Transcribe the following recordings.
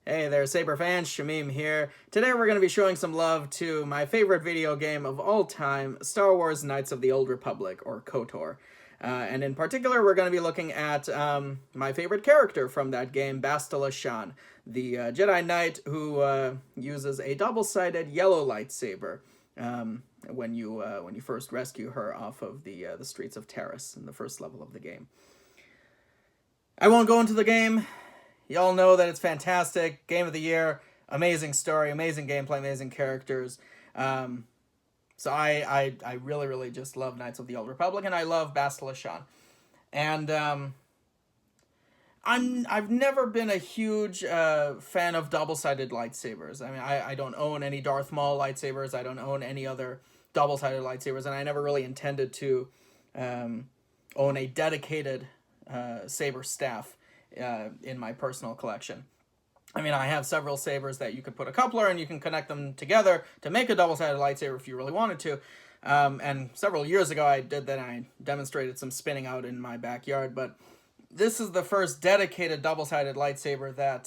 Hey there, Saber fans, Shamim here. Today we're going to be showing some love to my favorite video game of all time, Star Wars Knights of the Old Republic, or KOTOR. And in particular, we're going to be looking at my favorite character from that game, Bastila, the Jedi Knight who uses a double-sided yellow lightsaber when you first rescue her off of the streets of Terrace in the first level of the game. I won't go into the game. Y'all know that it's fantastic. Game of the year. Amazing story. Amazing gameplay. Amazing characters. So I really just love Knights of the Old Republic, and I love Bastila. And I've never been a huge fan of double-sided lightsabers. I mean, I don't own any Darth Maul lightsabers. I don't own any other double-sided lightsabers, and I never really intended to own a dedicated saber staff in my personal collection. I mean, I have several sabers that you could put a coupler and you can connect them together to make a double-sided lightsaber if you really wanted to. And several years ago I did that. I demonstrated some spinning out in my backyard, but this is the first dedicated double-sided lightsaber that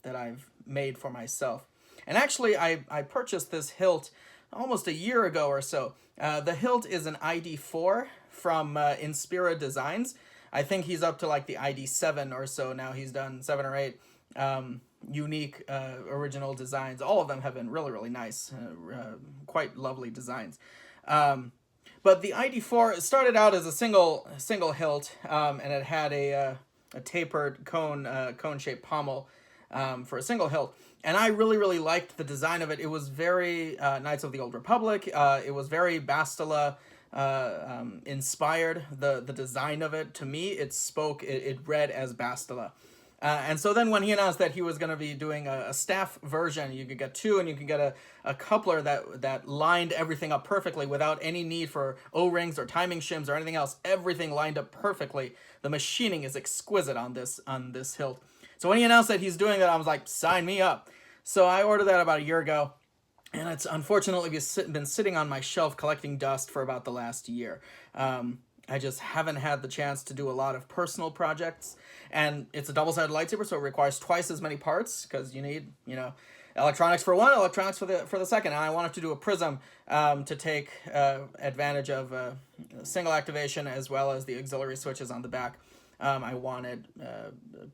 that I've made for myself. And actually, I purchased this hilt almost a year ago or so. The hilt is an ID4 from Inspira Designs. I think he's up to like the ID7 or so now. He's done 7 or 8 unique original designs. All of them have been really nice, quite lovely designs. But the ID4 started out as a single hilt, and it had a tapered cone-shaped pommel for a single hilt. And I really liked the design of it. It was very Knights of the Old Republic. It was very Bastila inspired. The design of it, to me, it read as Bastila. And so then when he announced that he was going to be doing a staff version, you could get 2, and you could get a coupler that lined everything up perfectly without any need for O-rings or timing shims or anything else. Everything lined up perfectly. The machining is exquisite on this hilt. So when he announced that he's doing that, I was like, sign me up. So I ordered that about a year ago. And it's unfortunately been sitting on my shelf collecting dust for about the last year. I just haven't had the chance to do a lot of personal projects. And it's a double-sided lightsaber, so it requires twice as many parts, because you need, electronics for one, electronics for the second. And I wanted to do a prism to take advantage of single activation as well as the auxiliary switches on the back. I wanted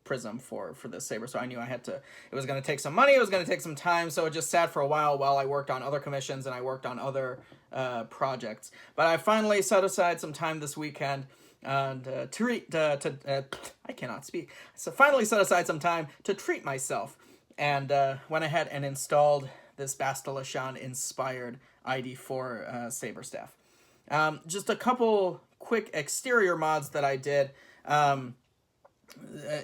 prism for this saber, so I knew it was going to take some money, it was going to take some time, so it just sat for a while I worked on other commissions and I worked on other projects. But I finally set aside some time this weekend and I cannot speak. So finally set aside some time to treat myself, and went ahead and installed this Bastila inspired ID4 saber staff. Just a couple quick exterior mods that I did.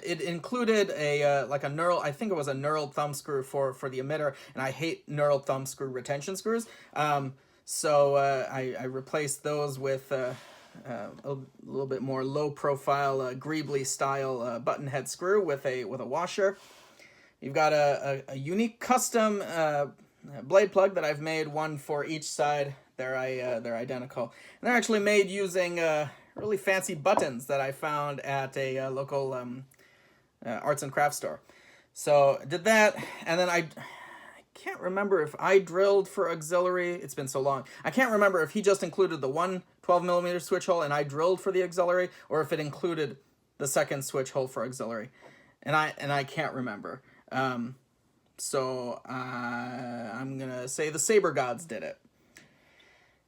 It included a knurled, I think it was a knurled thumb screw for the emitter, and I hate knurled thumb screw retention screws. So I replaced those with a little bit more low profile Greebly style button head screw with a washer. You've got a unique custom blade plug that I've made, one for each side. They're identical, and they're actually made using really fancy buttons that I found at a local arts and crafts store. So I did that, and then I can't remember if I drilled for auxiliary. It's been so long. I can't remember if he just included the one 12mm switch hole and I drilled for the auxiliary, or if it included the second switch hole for auxiliary. And I can't remember. So I'm gonna say the Saber Gods did it.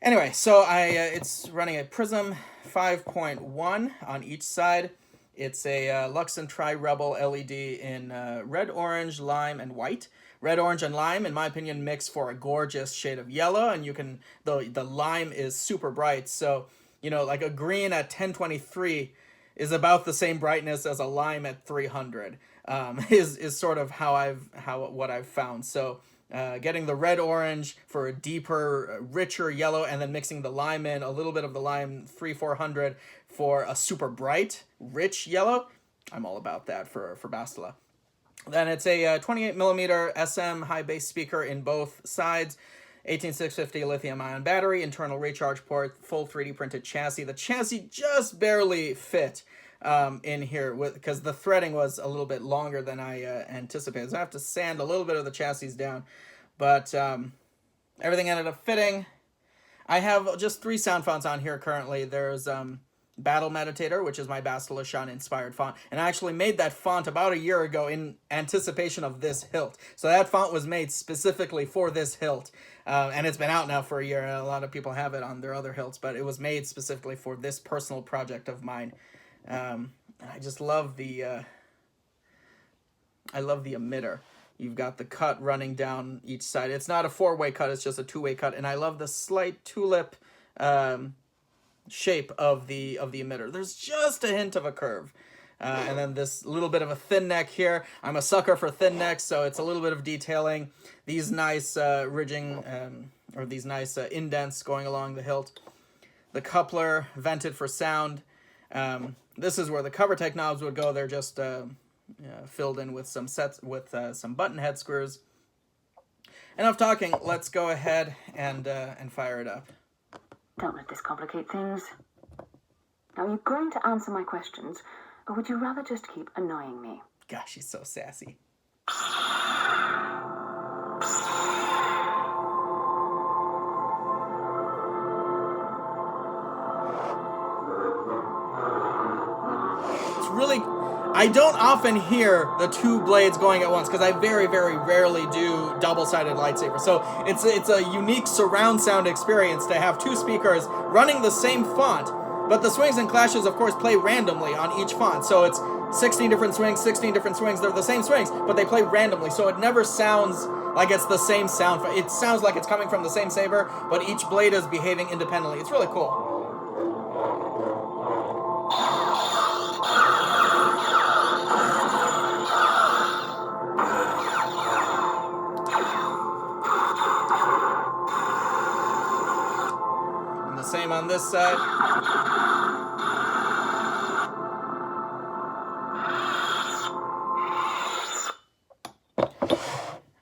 Anyway, so it's running a Prism 5.1 on each side. It's a Luxon Tri-Rebel LED in red, orange, lime, and white. Red, orange, and lime, in my opinion, mix for a gorgeous shade of yellow, and the lime is super bright, so, like a green at 1023 is about the same brightness as a lime at 300, is sort of what I've found. So getting the red orange for a deeper, richer yellow, and then mixing the lime in, a little bit of the lime 300-400 for a super bright, rich yellow. I'm all about that for Bastila. Then it's a 28mm SM high bass speaker in both sides, 18650 lithium-ion battery, internal recharge port, full 3D printed chassis. The chassis just barely fit in here because the threading was a little bit longer than I anticipated. So I have to sand a little bit of the chassis down, but everything ended up fitting. I have just 3 sound fonts on here currently. There's Battle Meditator, which is my Bastila inspired font, and I actually made that font about a year ago in anticipation of this hilt. So that font was made specifically for this hilt, and it's been out now for a year. A lot of people have it on their other hilts, but it was made specifically for this personal project of mine. I just love the emitter. You've got the cut running down each side. It's not a 4-way cut, it's just a 2-way cut. And I love the slight tulip shape of the emitter. There's just a hint of a curve. And then this little bit of a thin neck here. I'm a sucker for thin necks, so it's a little bit of detailing. These nice ridging, or these nice indents going along the hilt. The coupler, vented for sound. This is where the cover tech knobs would go. They're just filled in with some some button head screws. Enough talking. Let's go ahead and fire it up. Don't let this complicate things. Now, are you going to answer my questions, or would you rather just keep annoying me? Gosh, she's so sassy. Really, I don't often hear the 2 blades going at once because I very, very rarely do double-sided lightsaber. So it's a unique surround sound experience to have 2 speakers running the same font, but the swings and clashes, of course, play randomly on each font. So it's 16 different swings, 16 different swings. They're the same swings, but they play randomly. So it never sounds like it's the same sound. It sounds like it's coming from the same saber, but each blade is behaving independently. It's really cool. Same on this side.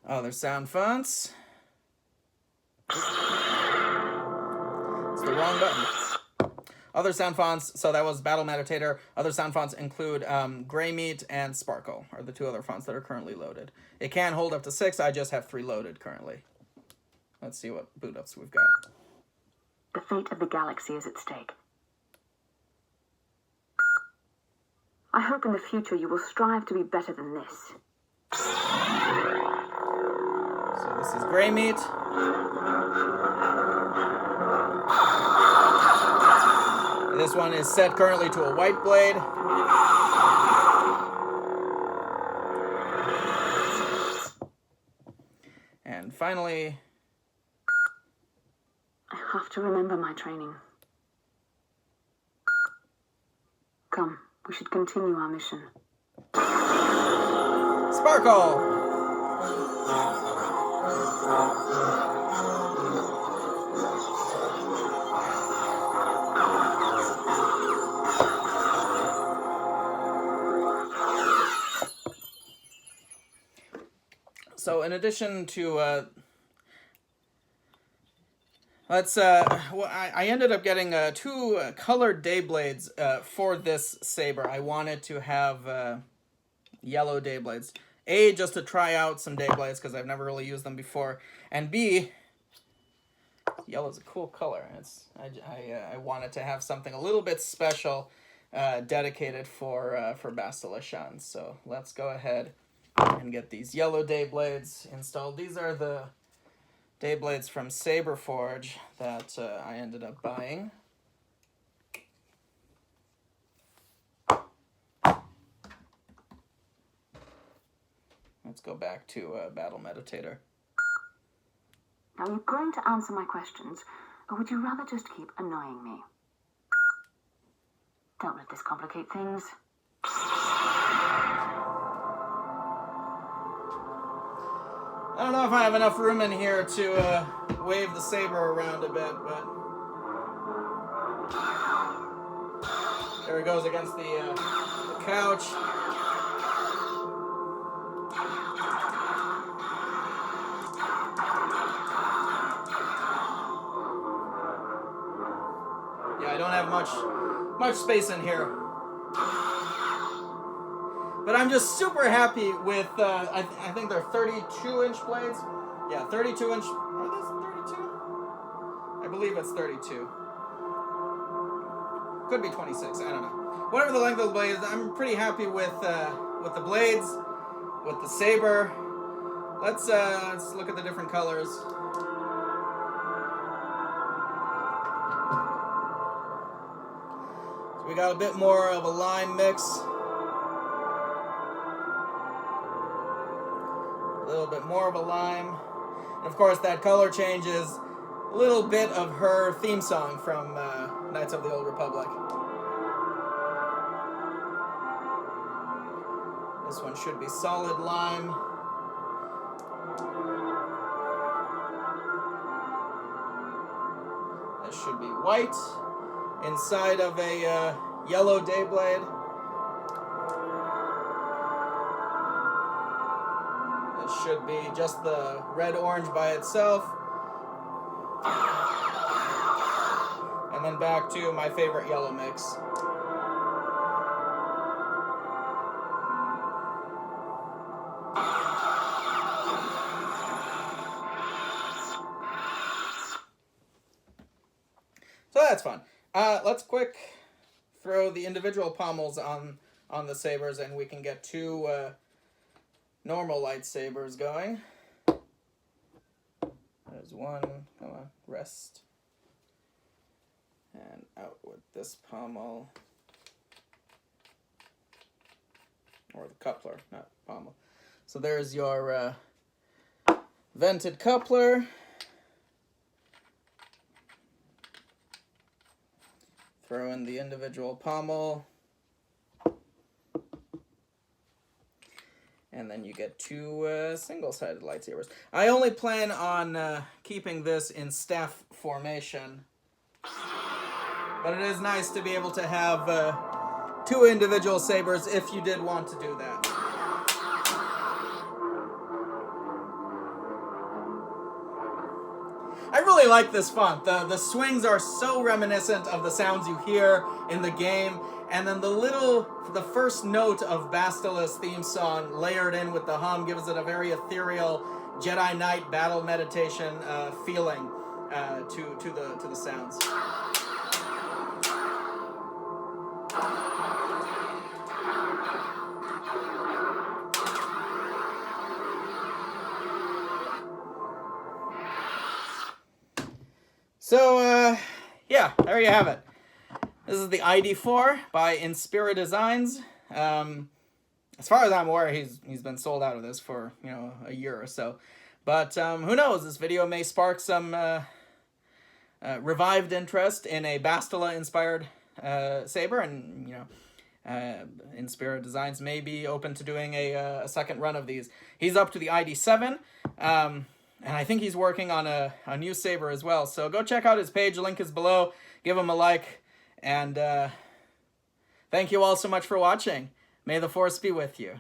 Other sound fonts. It's the wrong button. Other sound fonts, so that was Battle Meditator. Other sound fonts include Gray Meat and Sparkle, are the 2 other fonts that are currently loaded. It can hold up to 6, I just have 3 loaded currently. Let's see what boot ups we've got. The fate of the galaxy is at stake. I hope in the future you will strive to be better than this. So this is Gray Meat. This one is set currently to a white blade. And finally, I have to remember my training. Come, we should continue our mission. Sparkle! So in addition to I ended up getting 2 colored day blades for this saber. I wanted to have yellow day blades. A, just to try out some day blades because I've never really used them before, and B, yellow's a cool color. I wanted to have something a little bit special dedicated for Bastila. So let's go ahead and get these yellow day blades installed. These are the day blades from Saberforge that I ended up buying. Let's go back to Battle Meditator. Now, are you going to answer my questions, or would you rather just keep annoying me? Don't let this complicate things. I don't know if I have enough room in here to wave the saber around a bit, but there it goes against the couch. Yeah, I don't have much space in here. But I'm just super happy with, I think they're 32-inch blades. Yeah, 32-inch. Are these 32? I believe it's 32. Could be 26, I don't know. Whatever the length of the blade is, I'm pretty happy with the blades, with the saber. Let's look at the different colors. So we got a bit more of a lime mix. A little bit more of a lime. And of course that color change is a little bit of her theme song from Knights of the Old Republic. This one should be solid lime. This should be white inside of a yellow Dayblade. This should be just the red-orange by itself. And then back to my favorite yellow mix. So that's fun. Let's quick throw the individual pommels on the sabers, and we can get two normal lightsabers going. There's one. Come on, rest. And out with this pommel. Or the coupler, not pommel. So there's your vented coupler. Throw in the individual pommel. And then you get two single-sided lightsabers. I only plan on keeping this in staff formation. But it is nice to be able to have two individual sabers if you did want to do that. I really like this font. The swings are so reminiscent of the sounds you hear in the game, and then the first note of Bastila's theme song layered in with the hum gives it a very ethereal Jedi Knight battle meditation feeling to the sounds. So, yeah, there you have it. This is the ID4 by Inspira Designs. As far as I'm aware, he's been sold out of this for, a year or so. But who knows? This video may spark some revived interest in a Bastila-inspired saber, and, Inspira Designs may be open to doing a second run of these. He's up to the ID7. And I think he's working on a new saber as well. So go check out his page. Link is below. Give him a like. And thank you all so much for watching. May the Force be with you.